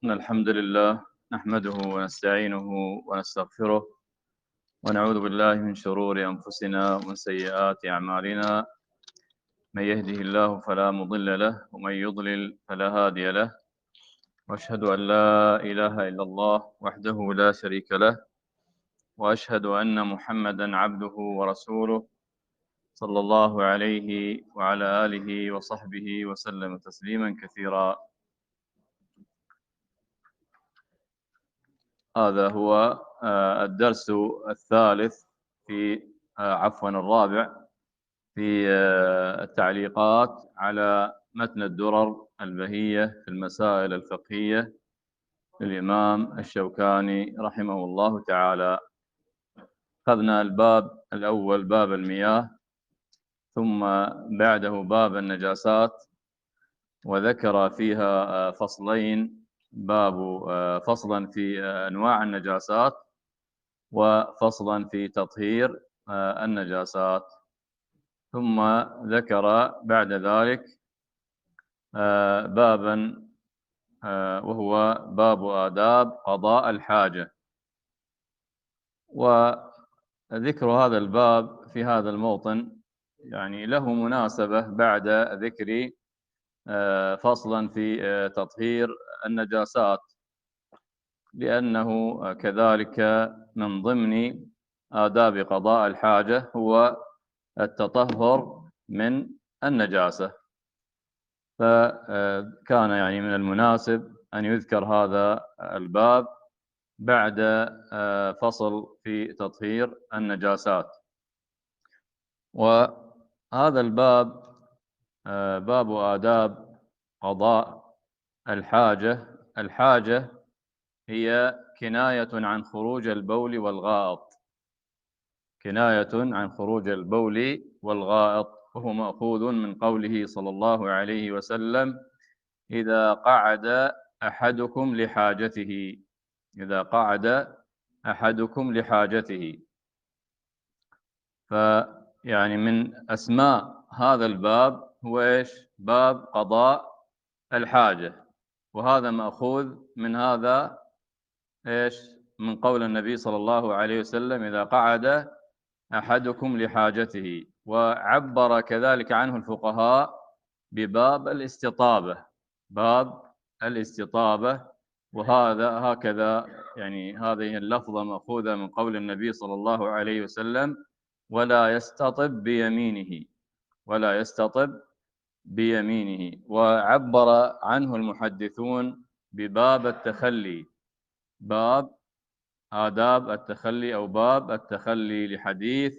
إن الحمد لله نحمده ونستعينه ونستغفره ونعوذ بالله من شرور أنفسنا ومن سيئات أعمالنا. من يهده الله فلا مضل له ومن يضلل فلا هادي له، وأشهد أن لا إله إلا الله وحده لا شريك له، وأشهد أن محمدا عبده ورسوله صلى الله عليه وعلى آله وصحبه وسلم تسليما كثيرا. هذا هو الدرس الثالث في عفوا الرابع في التعليقات على متن الدرر البهية في المسائل الفقهية للإمام الشوكاني رحمه الله تعالى. أخذنا الباب الأول باب المياه، ثم بعده باب النجاسات، وذكر فيها فصلين: فصلا في أنواع النجاسات، وفصلا في تطهير النجاسات. ثم ذكر بعد ذلك بابا وهو باب آداب قضاء الحاجة. وذكر هذا الباب في هذا الموطن يعني له مناسبة بعد ذكر فصلا في تطهير النجاسات، لأنه كذلك من ضمن آداب قضاء الحاجة هو التطهر من النجاسة، فكان يعني من المناسب أن يذكر هذا الباب بعد فصل في تطهير النجاسات. وهذا الباب باب آداب قضاء الحاجة. الحاجة هي كناية عن خروج البول والغائط، كناية عن خروج البول والغائط، وهو مأخوذ من قوله صلى الله عليه وسلم: إذا قعد أحدكم لحاجته، إذا قعد أحدكم لحاجته. فيعني من أسماء هذا الباب هو إيش؟ باب قضاء الحاجة، وهذا مأخوذ من هذا إيش؟ من قول النبي صلى الله عليه وسلم: إذا قعد أحدكم لحاجته. وعبر كذلك عنه الفقهاء بباب الاستطابة، باب الاستطابة. وهذا هكذا يعني هذه اللفظة مأخوذة من قول النبي صلى الله عليه وسلم: ولا يستطب بيمينه، ولا يستطب بيمينه. وعبر عنه المحدثون بباب التخلي، باب آداب التخلي أو باب التخلي، لحديث: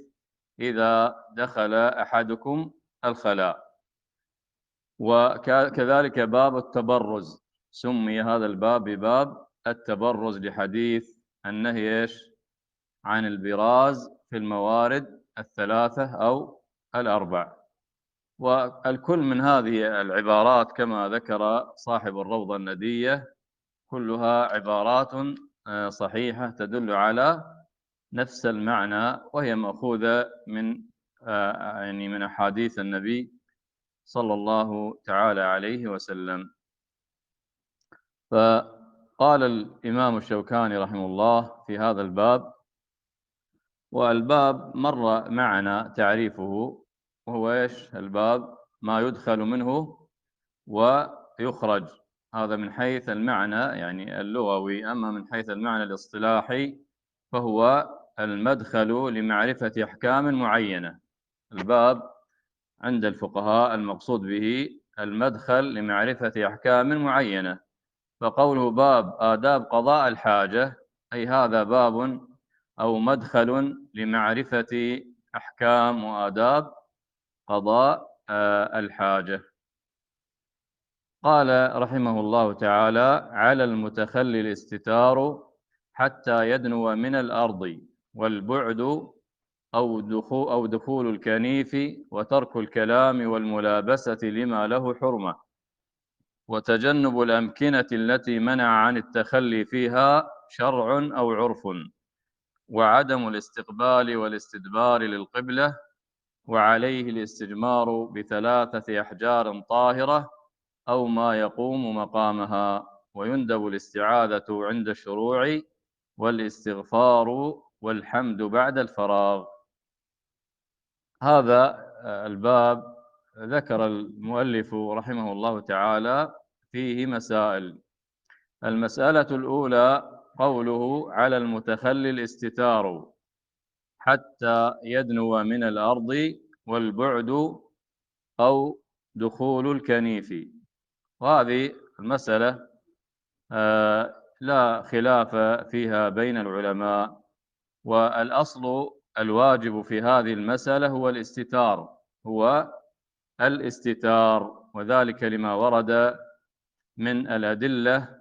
إذا دخل أحدكم الخلاء. وكذلك باب التبرز، سمي هذا الباب بباب التبرز لحديث النهي إيش؟ عن البراز في الموارد الثلاثة أو الأربع. والكل من هذه العبارات كما ذكر صاحب الروضة الندية كلها عبارات صحيحة تدل على نفس المعنى، وهي مأخوذة من يعني من أحاديث النبي صلى الله تعالى عليه وسلم. فقال الإمام الشوكاني رحمه الله في هذا الباب، والباب مر معنا تعريفه، وهو إيش؟ الباب ما يدخل منه ويخرج، هذا من حيث المعنى يعني اللغوي. أما من حيث المعنى الاصطلاحي فهو المدخل لمعرفة أحكام معينة. الباب عند الفقهاء المقصود به المدخل لمعرفة أحكام معينة. فقوله باب آداب قضاء الحاجة، أي هذا باب أو مدخل لمعرفة أحكام وآداب قضاء الحاجة. قال رحمه الله تعالى: على المتخلي الاستتار حتى يدنو من الأرض، والبعد أو دخول الكنيف، وترك الكلام والملابسة لما له حرمة، وتجنب الأمكنة التي منع عن التخلي فيها شرع أو عرف، وعدم الاستقبال والاستدبار للقبلة، وعليه الاستجمار بثلاثة أحجار طاهرة أو ما يقوم مقامها. ويندب الاستعاذة عند الشروع والاستغفار والحمد بعد الفراغ. هذا الباب ذكر المؤلف رحمه الله تعالى فيه مسائل. المسألة الأولى قوله على المتخلي الاستتار حتى يدنو من الأرض والبعد أو دخول الكنيف. وهذه المسألة لا خلاف فيها بين العلماء، والأصل الواجب في هذه المسألة هو الاستتار، وذلك لما ورد من الأدلة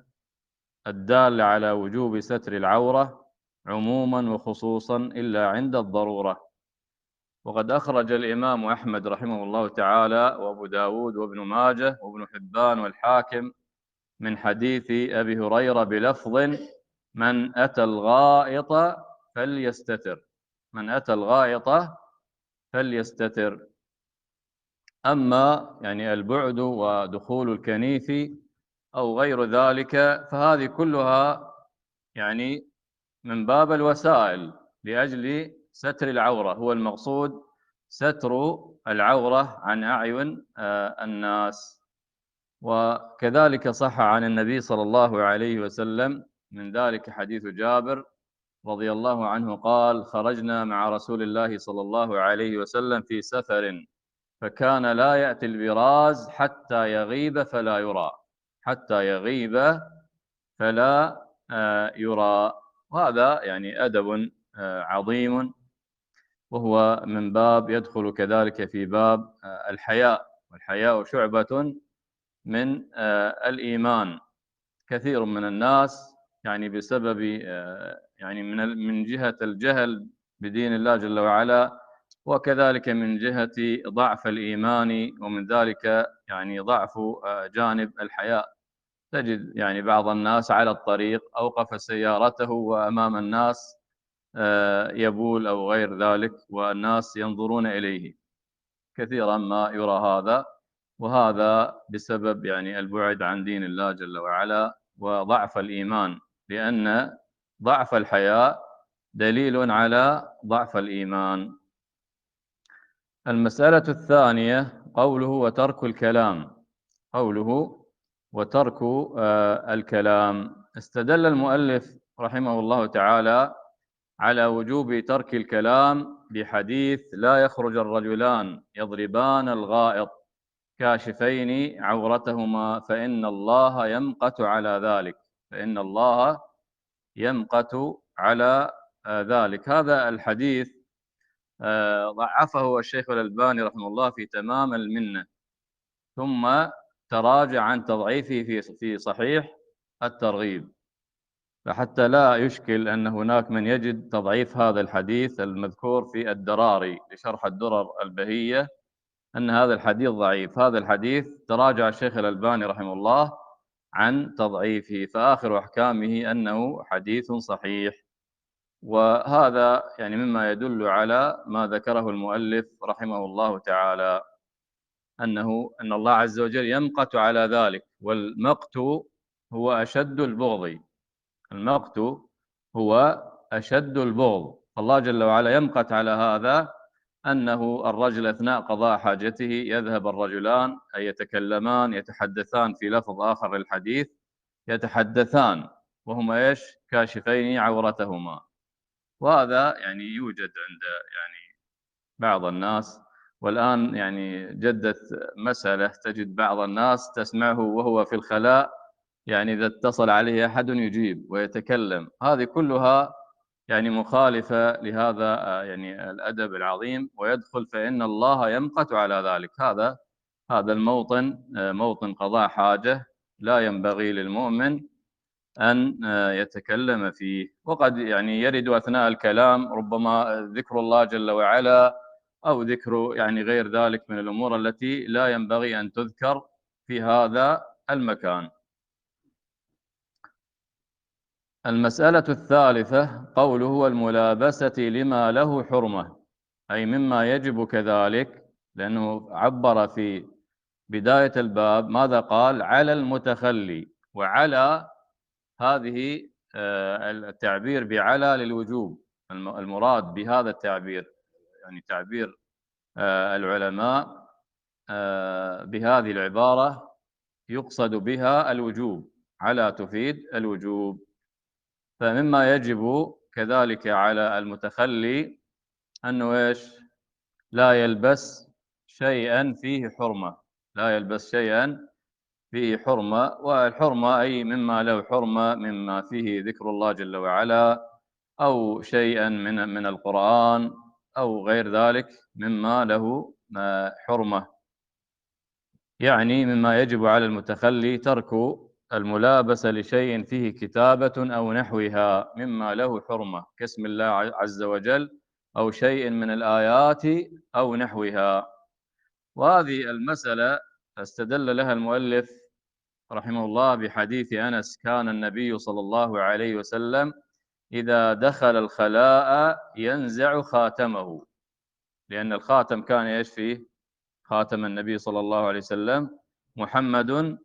الدالة على وجوب ستر العورة عموما وخصوصا إلا عند الضرورة. وقد أخرج الإمام أحمد رحمه الله تعالى وأبو داود وابن ماجه وابن حبان والحاكم من حديث أبي هريرة بلفظ من أتى الغائط فليستتر، من أتى الغائط فليستتر. أما يعني البعد ودخول الكنيف أو غير ذلك فهذه كلها يعني من باب الوسائل لأجل ستر العورة، هو المقصود ستر العورة عن أعين الناس. وكذلك صح عن النبي صلى الله عليه وسلم من ذلك حديث جابر رضي الله عنه قال: خرجنا مع رسول الله صلى الله عليه وسلم في سفر فكان لا يأتي البراز حتى يغيب فلا يرى، حتى يغيب فلا يرى. وهذا يعني أدب عظيم، وهو من باب يدخل كذلك في باب الحياء، والحياء شعبة من الإيمان. كثير من الناس يعني بسبب يعني من جهة الجهل بدين الله جل وعلا، وكذلك من جهة ضعف الإيمان، ومن ذلك يعني ضعف جانب الحياء. تجد يعني بعض الناس على الطريق أوقف سيارته وأمام الناس يبول أو غير ذلك، والناس ينظرون إليه. كثيرا ما يرى هذا، وهذا بسبب يعني البعد عن دين الله جل وعلا وضعف الإيمان، لأن ضعف الحياء دليل على ضعف الإيمان. المسألة الثانية قوله وترك الكلام، قوله وترك الكلام. استدل المؤلف رحمه الله تعالى على وجوب ترك الكلام بحديث لا يخرج الرجلان يضربان الغائط كاشفين عورتهما فإن الله يمقت على ذلك، فإن الله يمقت على ذلك. هذا الحديث ضعفه الشيخ الألباني رحمه الله في تمام المنة، ثم تراجع عن تضعيفه في صحيح الترغيب. فحتى لا يشكل أن هناك من يجد تضعيف هذا الحديث المذكور في الدراري لشرح الدرر البهية أن هذا الحديث ضعيف، هذا الحديث تراجع الشيخ الألباني رحمه الله عن تضعيفه، فآخر أحكامه أنه حديث صحيح. وهذا يعني مما يدل على ما ذكره المؤلف رحمه الله تعالى، أن الله عز وجل يمقت على ذلك، والمقت هو أشد البغض، المقت هو أشد البغض. الله جل وعلا يمقت على هذا، أنه الرجل أثناء قضاء حاجته يذهب الرجلان أي يتكلمان يتحدثان في لفظ آخر للحديث، يتحدثان وهما إيش؟ كاشفين عورتهما. وهذا يعني يوجد عند يعني بعض الناس، والآن يعني جدت مسألة تجد بعض الناس تسمعه وهو في الخلاء، يعني إذا اتصل عليه أحد يجيب ويتكلم. هذه كلها يعني مخالفة لهذا يعني الأدب العظيم، ويدخل فإن الله يمقت على ذلك. هذا الموطن موطن قضاء حاجة، لا ينبغي للمؤمن أن يتكلم فيه. وقد يعني يرد أثناء الكلام ربما ذكر الله جل وعلا أو ذكر يعني غير ذلك من الأمور التي لا ينبغي أن تذكر في هذا المكان. المسألة الثالثة قوله والملابسة لما له حرمة، أي مما يجب كذلك، لأنه عبر في بداية الباب ماذا قال؟ على المتخلي، وعلى هذه التعبير بعلى للوجوب. المراد بهذا التعبير يعني تعبير العلماء بهذه العبارة يقصد بها الوجوب، على تفيد الوجوب. فمما يجب كذلك على المتخلي أنه إيش؟ لا يلبس شيئا فيه حرمة، لا يلبس شيئا فيه حرمة. والحرمة أي مما له حرمة، مما فيه ذكر الله جل وعلا، أو شيئا من القرآن، أو غير ذلك مما له حرمة. يعني مما يجب على المتخلي ترك الملابسة لشيء فيه كتابة أو نحوها مما له حرمة، كاسم الله عز وجل أو شيء من الآيات أو نحوها. وهذه المسألة استدل لها المؤلف رحمه الله بحديث أنس: كان النبي صلى الله عليه وسلم إذا دخل الخلاء ينزع خاتمه، لأن الخاتم كان إيش فيه؟ خاتم النبي صلى الله عليه وسلم محمد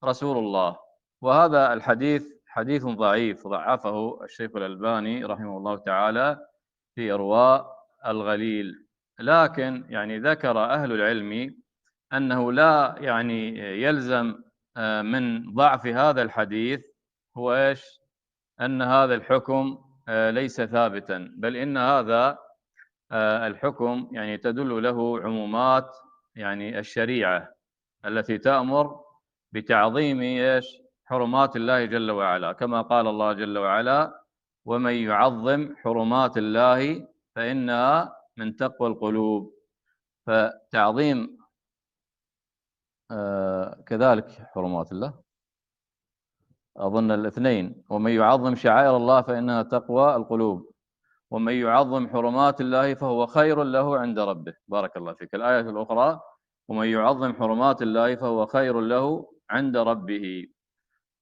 رسول الله. وهذا الحديث حديث ضعيف، ضعفه الشيخ الألباني رحمه الله تعالى في إرواء الغليل. لكن يعني ذكر أهل العلم أنه لا يعني يلزم من ضعف هذا الحديث هو إيش؟ أن هذا الحكم ليس ثابتا، بل إن هذا الحكم يعني تدل له عمومات يعني الشريعة التي تأمر بتعظيم إيش؟ حرمات الله جل وعلا، كما قال الله جل وعلا: ومن يعظم حرمات الله فإنها من تقوى القلوب. فتعظيم كذلك حرمات الله، أظن الاثنين: ومن يعظم شعائر الله فإنها تقوى القلوب، ومن يعظم حرمات الله فهو خير له عند ربه. بارك الله فيك. الآية الأخرى: ومن يعظم حرمات الله فهو خير له عند ربه.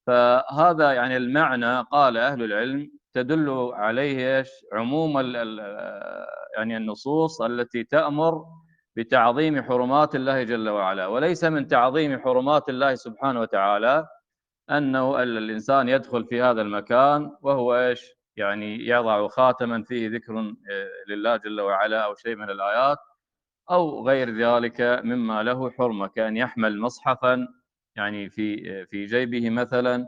فهذا يعني المعنى قال أهل العلم تدل عليه إيش؟ عموم يعني النصوص التي تأمر بتعظيم حرمات الله جل وعلا. وليس من تعظيم حرمات الله سبحانه وتعالى أنه الإنسان يدخل في هذا المكان وهو إيش؟ يعني يضع خاتما فيه ذكر لله جل وعلا أو شيء من الآيات أو غير ذلك مما له حرمة، كأن يحمل مصحفا يعني في جيبه مثلا.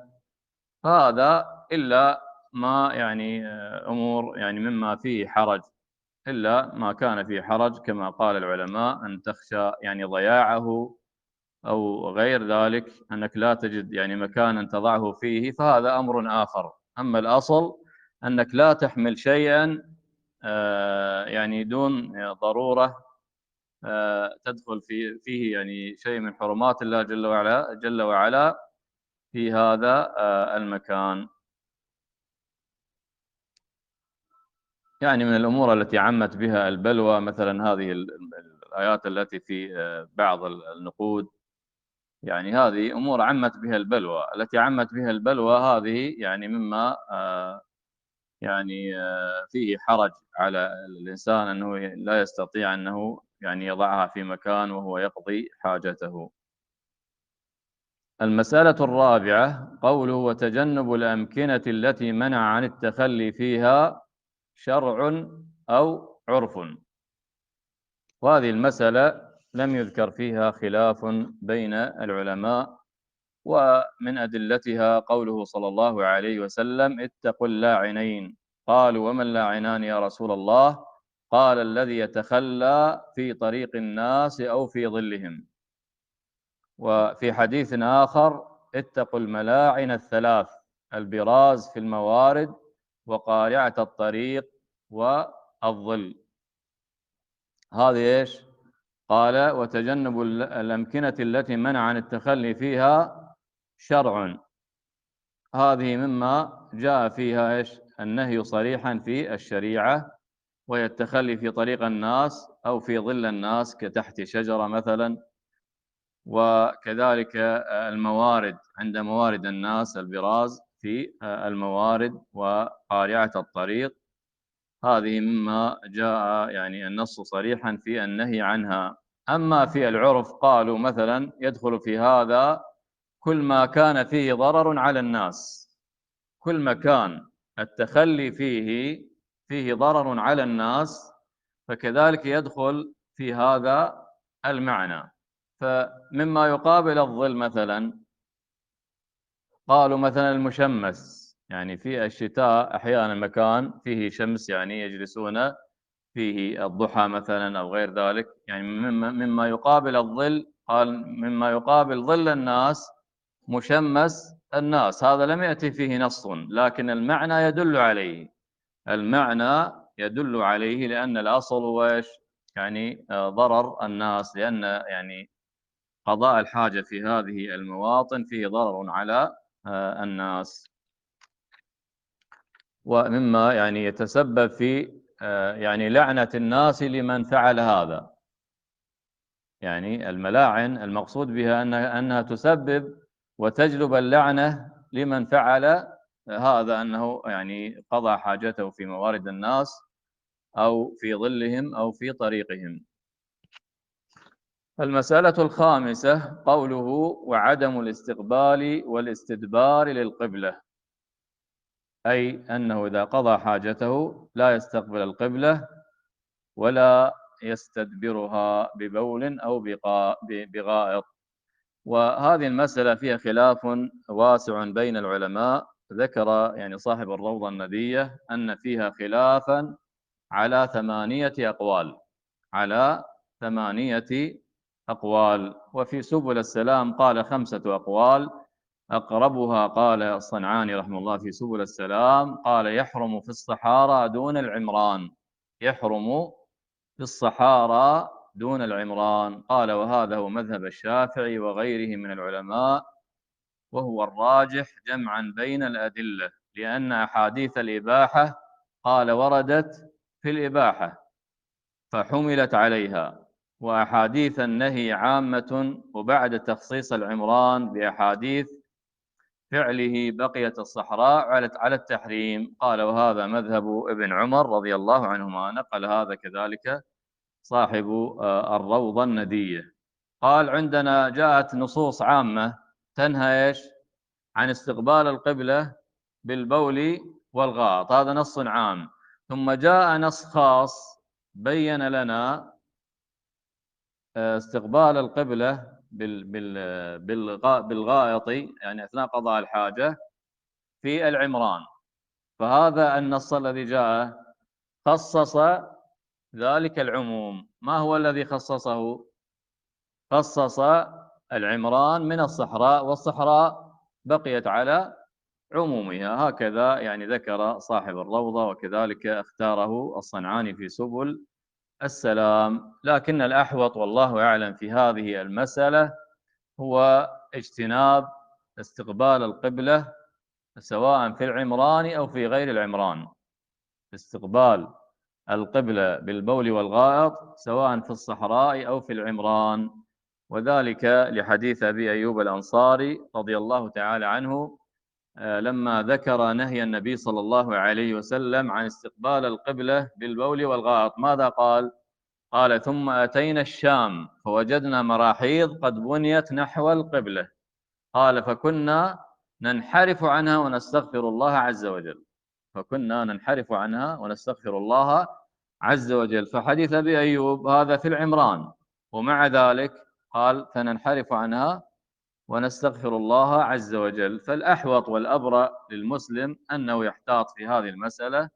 هذا إلا ما يعني أمور يعني مما فيه حرج، إلا ما كان فيه حرج كما قال العلماء أن تخشى يعني ضياعه أو غير ذلك، أنك لا تجد يعني مكانا تضعه فيه، فهذا أمر آخر. أما الأصل أنك لا تحمل شيئا يعني دون ضرورة تدخل فيه يعني شيء من حرمات الله جل وعلا في هذا المكان. يعني من الأمور التي عمت بها البلوى مثلا هذه الآيات التي في بعض النقود، يعني هذه أمور عمت بها البلوى. التي عمت بها البلوى هذه يعني مما يعني فيه حرج على الإنسان أنه لا يستطيع أنه يعني يضعها في مكان وهو يقضي حاجته. المسألة الرابعة قوله: وتجنب الأمكنة التي منع عن التخلي فيها شرع أو عرف. وهذه المسألة لم يذكر فيها خلاف بين العلماء، ومن أدلتها قوله صلى الله عليه وسلم: اتقوا اللاعنين. قالوا: وما اللاعنان يا رسول الله؟ قال: الذي يتخلى في طريق الناس أو في ظلهم. وفي حديث آخر: اتقوا الملاعن الثلاث: البراز في الموارد، وقارعة الطريق، والظل. هذه إيش؟ قال: وتجنب الأمكنة التي منع عن التخلي فيها شرع. هذه مما جاء فيها إيش؟ النهي صريحا في الشريعة، وهي التخلي في طريق الناس أو في ظل الناس كتحت شجرة مثلا. وكذلك الموارد، عند موارد الناس البراز في الموارد، وقارعة الطريق. هذه مما جاء يعني النص صريحا في النهي عنها. أما في العرف قالوا مثلا يدخل في هذا كل ما كان فيه ضرر على الناس، كل ما كان التخلي فيه ضرر على الناس فكذلك يدخل في هذا المعنى. فمما يقابل الظل مثلا قالوا مثلا المشمس، يعني في الشتاء أحيانا مكان فيه شمس يعني يجلسون فيه الضحى مثلا أو غير ذلك، يعني مما يقابل الظل، قال مما يقابل ظل الناس مشمس الناس. هذا لم يأتي فيه نص لكن المعنى يدل عليه، المعنى يدل عليه، لأن الأصل هو إيش؟ يعني ضرر الناس، لأن يعني قضاء الحاجة في هذه المواطن فيه ضرر على الناس، ومما يعني يتسبب في يعني لعنة الناس لمن فعل هذا. يعني الملاعن المقصود بها أنها تسبب وتجلب اللعنة لمن فعل هذا، أنه يعني قضى حاجته في موارد الناس أو في ظلهم أو في طريقهم. المسألة الخامسة قوله وعدم الاستقبال والاستدبار للقبلة، أي أنه إذا قضى حاجته لا يستقبل القبلة ولا يستدبرها ببول أو بغائط. وهذه المسألة فيها خلاف واسع بين العلماء. ذكر يعني صاحب الروضة الندية أن فيها خلافا على 8 أقوال، على 8 أقوال. وفي سبل السلام قال 5 أقوال، أقربها قال الصنعاني رحمه الله في سبل السلام، قال يحرم في الصحارى دون العمران، يحرم في الصحارى دون العمران. قال وهذا هو مذهب الشافعي وغيره من العلماء، وهو الراجح جمعا بين الأدلة، لأن أحاديث الإباحة قال وردت في الإباحة فحملت عليها، وأحاديث النهي عامة، وبعد تخصيص العمران بأحاديث فعله بقيت الصحراء على التحريم. قال وهذا مذهب ابن عمر رضي الله عنهما، نقل هذا كذلك صاحب الروضة الندية. قال عندنا جاءت نصوص عامة تنهى إيش؟ عن استقبال القبلة بالبول والغائط، هذا نص عام. ثم جاء نص خاص بين لنا استقبال القبلة بالغائط، يعني أثناء قضاء الحاجة في العمران. فهذا النص الذي جاء خصص ذلك العموم. ما هو الذي خصصه؟ خصص العمران من الصحراء، والصحراء بقيت على عمومها. هكذا يعني ذكر صاحب الروضة، وكذلك اختاره الصنعاني في سبل السلام. لكن الأحوط والله أعلم في هذه المسألة هو اجتناب استقبال القبلة سواء في العمران أو في غير العمران، استقبال القبلة بالبول والغائط سواء في الصحراء أو في العمران. وذلك لحديث أبي أيوب الأنصاري رضي الله تعالى عنه لما ذكر نهي النبي صلى الله عليه وسلم عن استقبال القبلة بالبول والغائط ماذا قال؟ قال ثم أتينا الشام فوجدنا مراحيض قد بنيت نحو القبلة، قال فكنا ننحرف عنها ونستغفر الله عز وجل، فكنا ننحرف عنها ونستغفر الله عز وجل. فحديث أبي أيوب هذا في العمران، ومع ذلك قال فننحرف عنها ونستغفر الله عز وجل. فالأحوط والأبرأ للمسلم أنه يحتاط في هذه المسألة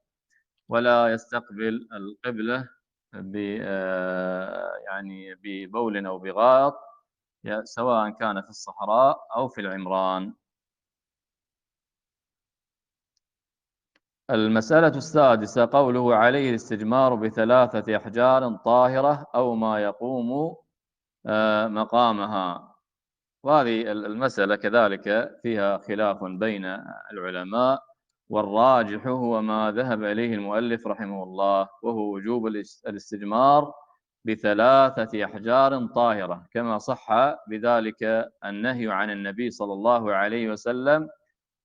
ولا يستقبل القبلة يعني ببول أو بغائط، سواء كان في الصحراء أو في العمران. المسألة السادسة قوله عليه الاستجمار ب3 أحجار طاهرة أو ما يقوم مقامها. وهذه المسألة كذلك فيها خلاف بين العلماء، والراجح هو ما ذهب إليه المؤلف رحمه الله، وهو وجوب الاستجمار ب3 أحجار طاهرة، كما صح بذلك النهي عن النبي صلى الله عليه وسلم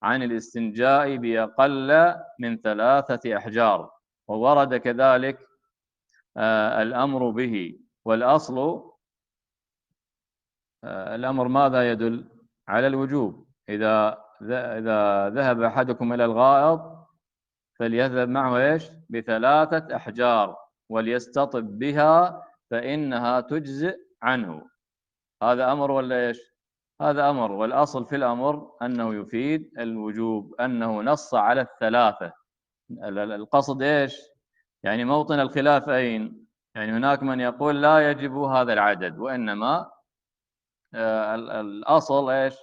عن الاستنجاء بأقل من 3 أحجار، وورد كذلك الأمر به. والأصل الأمر ماذا يدل؟ على الوجوب. إذا ذهب أحدكم إلى الغائط فليذهب معه إيش؟ ب3 أحجار وليستطب بها فإنها تجزئ عنه. هذا أمر ولا إيش؟ هذا أمر، والأصل في الأمر أنه يفيد الوجوب، أنه نص على ال3. القصد إيش؟ يعني موطن الخلاف أين؟ يعني هناك من يقول لا يجب هذا العدد، وإنما الأصل إيش؟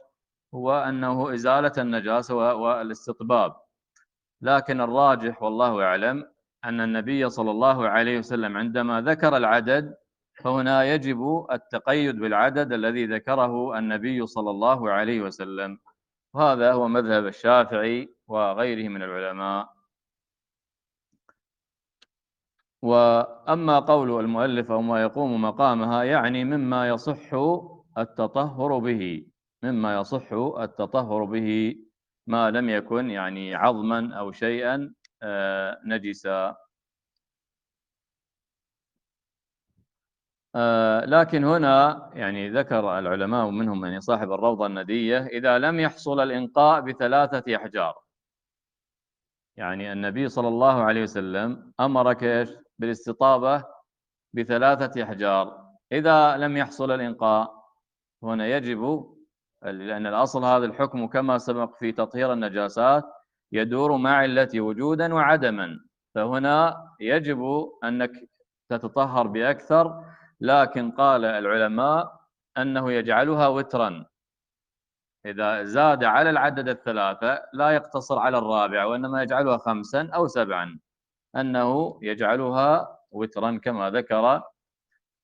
هو أنه إزالة النجاسة والاستطباب. لكن الراجح والله أعلم أن النبي صلى الله عليه وسلم عندما ذكر العدد فهنا يجب التقيد بالعدد الذي ذكره النبي صلى الله عليه وسلم، وهذا هو مذهب الشافعي وغيره من العلماء. وأما قول المؤلف أو ما يقوم مقامها يعني مما يصح التطهر به، مما يصح التطهر به ما لم يكن يعني عظما أو شيئا نجسا. لكن هنا يعني ذكر العلماء ومنهم من صاحب الروضة الندية إذا لم يحصل الإنقاء ب3 أحجار، يعني النبي صلى الله عليه وسلم أمرك إيش؟ بالاستطابة ب3 أحجار. إذا لم يحصل الإنقاء هنا يجب، لأن الأصل هذا الحكم كما سبق في تطهير النجاسات يدور مع علة وجودا وعدما، فهنا يجب أنك تتطهر بأكثر. لكن قال العلماء أنه يجعلها وترا، إذا زاد على العدد ال3 لا يقتصر على الرابع وإنما يجعلها 5 أو 7، أنه يجعلها وترا كما ذكر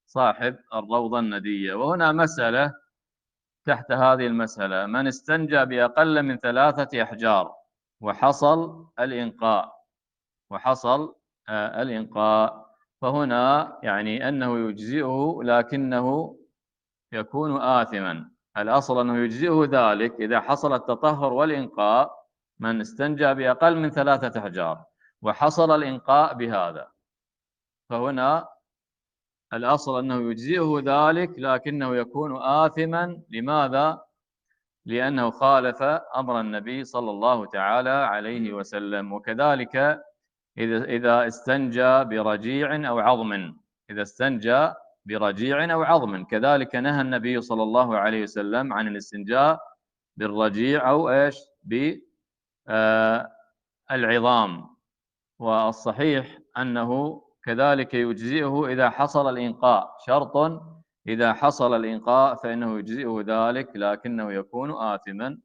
صاحب الروضة الندية. وهنا مسألة تحت هذه المسألة: من استنجى بأقل من 3 أحجار وحصل الإنقاء الإنقاء فهنا يعني أنه يجزئه لكنه يكون آثما. الأصل أنه يجزئه ذلك إذا حصل التطهر والإنقاء، من استنجى بأقل من 3 أحجار وحصل الإنقاء بهذا، فهنا الأصل أنه يجزئه ذلك لكنه يكون آثما. لماذا؟ لأنه خالف أمر النبي صلى الله تعالى عليه وسلم. وكذلك إذا استنجى برجيع أو عظم، إذا استنجى برجيع أو عظم كذلك نهى النبي صلى الله عليه وسلم عن الاستنجاء بالرجيع أو إيش بالعظام. والصحيح أنه كذلك يجزئه إذا حصل الإنقاء، شرط إذا حصل الإنقاء فإنه يجزئه ذلك لكنه يكون آثما.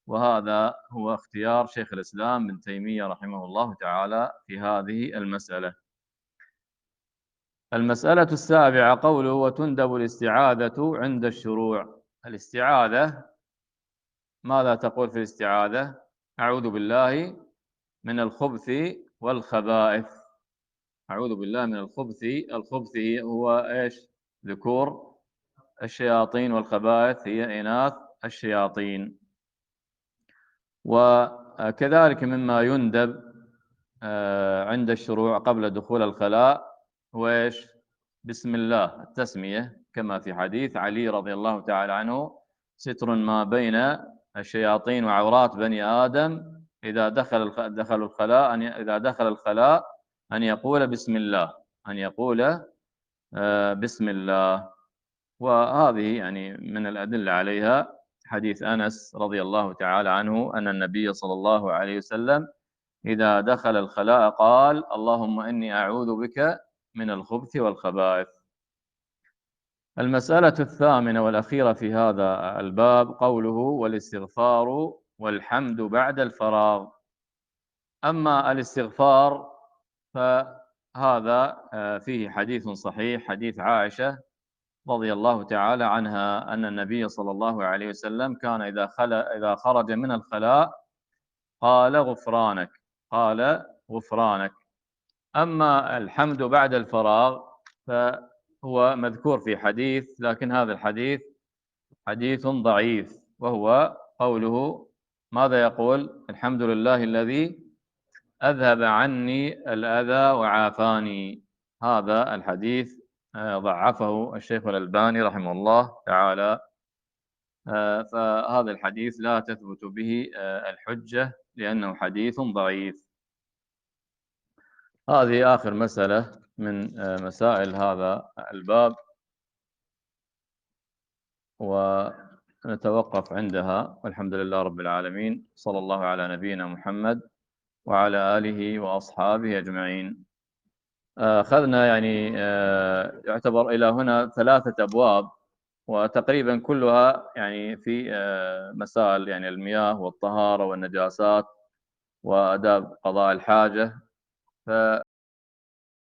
وهذا هو اختيار شيخ الإسلام ابن تيمية رحمه الله تعالى في هذه المسألة. المسألة السابعة قوله: وتندب الاستعاذة عند الشروع. الاستعاذة، ماذا تقول في الاستعاذة؟ أعوذ بالله من الخبث والخبائث. أعوذ بالله من الخبث. الخبث هو إيش؟ ذكور الشياطين، والخبائث هي إناث الشياطين. وكذلك مما يندب عند الشروع قبل دخول الخلاء هو إيش؟ بسم الله، التسمية، كما في حديث علي رضي الله تعالى عنه: ستر ما بين الشياطين وعورات بني آدم إذا دخل الخلاء إذا دخل الخلاء أن يقول بسم الله، أن يقول بسم الله. وهذه يعني من الأدلة عليها حديث أنس رضي الله تعالى عنه أن النبي صلى الله عليه وسلم إذا دخل الخلاء قال: اللهم إني أعوذ بك من الخبث والخبائث. المسألة الثامنة والأخيرة في هذا الباب قوله: والاستغفار والحمد بعد الفراغ. أما الاستغفار فهذا فيه حديث صحيح، حديث عائشة رضي الله تعالى عنها أن النبي صلى الله عليه وسلم كان إذا خرج من الخلاء قال غفرانك، قال غفرانك. أما الحمد بعد الفراغ فهو مذكور في حديث، لكن هذا الحديث حديث ضعيف، وهو قوله: ماذا يقول؟ الحمد لله الذي أذهب عني الأذى وعافاني. هذا الحديث ضعفه الشيخ الألباني رحمه الله تعالى. فهذا الحديث لا تثبت به الحجة لأنه حديث ضعيف. هذه آخر مسألة من مسائل هذا الباب، ونتوقف عندها، والحمد لله رب العالمين، صلى الله على نبينا محمد وعلى آله وأصحابه أجمعين. أخذنا يعني يعتبر إلى هنا 3 أبواب، وتقريبا كلها يعني في مسائل يعني المياه والطهارة والنجاسات وآداب قضاء الحاجة.